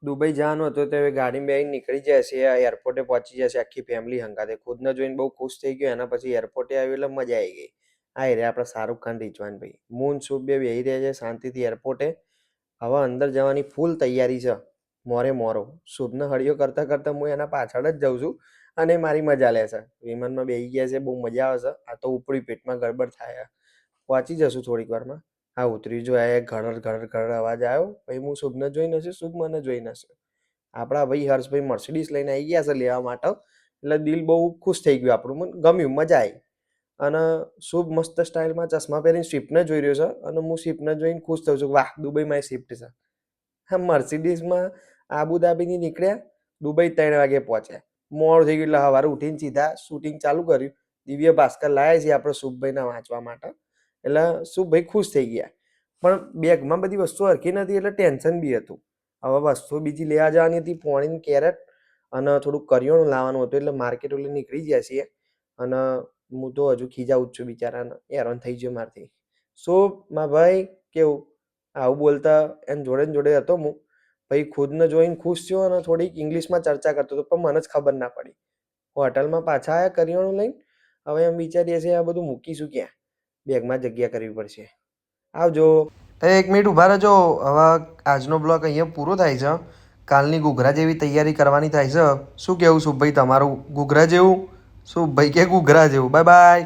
Dubai જવાનું હતું તો હવે ગાડીમાં બેસીને નીકળી જાય છે, એરપોર્ટે પહોંચી જશે આખી ફેમિલી હંગાથે. ખુદને જોઈને બહુ ખુશ થઈ ગયો. એના પછી એરપોર્ટે આવ્યું એટલે મજા આવી ગઈ. આ રે આપણા શાહરુખ ખાન રિઝવાનભાઈ મૂન શુભ બે બેસી રહ્યા છે શાંતિથી એરપોર્ટે. હવે અંદર જવાની ફૂલ તૈયારી છે. મોરે મોરો શુભને હળિયો કરતાં કરતાં હું એના પાછળ જ જાઉં છું અને મારી મજા લે છે. વિમાનમાં બેસી ગયા છે, બહુ મજા આવે છે. આ તો ઉપરી પેટમાં ગડબડ થાય. પહોંચી જશું થોડીક વારમાં. હા ઉતરી જો એ ઘર ઘર ઘર અવાજ આવ્યો. પછી હું શુભને જોઈને હશે, શુભ મને જોઈને હશે. આપણા ભાઈ હર્ષભાઈ મર્સિડીઝ લઈને આવી ગયા છે લેવા માટે. એટલે દિલ બહુ ખુશ થઈ ગયું આપણું. મને ગમ્યું, મજા આવી. અને શુભ મસ્ત સ્ટાઇલમાં ચશ્મા પહેરીને સ્વિફ્ટને જોઈ રહ્યો છે અને હું સ્વિફ્ટને જોઈને ખુશ થઉં છું. વાહ, દુબઈમાં સ્વિફ્ટ છે. હા મર્સિડીઝમાં આબુધાબીથી નીકળ્યા, દુબઈ 3 વાગે પહોંચ્યા. મોડું થઈ ગયું એટલે સવારે ઉઠીને સીધા શૂટિંગ ચાલુ કર્યું. દિવ્ય ભાસ્કર લાવ્યા છીએ આપણે શુભભાઈના વાંચવા માટે. એટલે શુભભાઈ ખુશ થઈ ગયા. પણ બેગમાં બધી વસ્તુ હરખી નથી એટલે ટેન્શન બી હતું. હવે વસ્તુ બીજી લેવા જવાની હતી, પોણીની કેરેટ અને થોડુંક કરિયાણું લાવવાનું હતું. એટલે માર્કેટ એટલે નીકળી ગયા છીએ. અને હું તો હજુ ખીજાવું જ છું બિચારાને, હેરાન થઈ ગયો મારથી. શુભ મારા ભાઈ કેવું આવું બોલતા એમ જોડે ને જોડે હતો હું. ભાઈ ખુદને જોઈને ખુશ થયો અને થોડીક ઇંગ્લિશમાં ચર્ચા કરતો હતો, પણ મને જ ખબર ના પડી. હોટલમાં પાછા આવ્યા કરિયાણું લઈને. હવે એમ વિચારીએ છીએ આ બધું મૂકીશું ક્યાં? બેગમાં જગ્યા કરવી પડશે. આવજો. એક મિનિટ ઊભા રહેજો. હવે આજનો બ્લોગ અહીંયા પૂરો થાય છે. કાલની ઘૂઘરા જેવી તૈયારી કરવાની થાય છે. શું કેવું શુભભાઈ તમારું? ઘૂઘરા જેવું? શુભભાઈ કે ઘૂઘરા જેવું? Bye bye.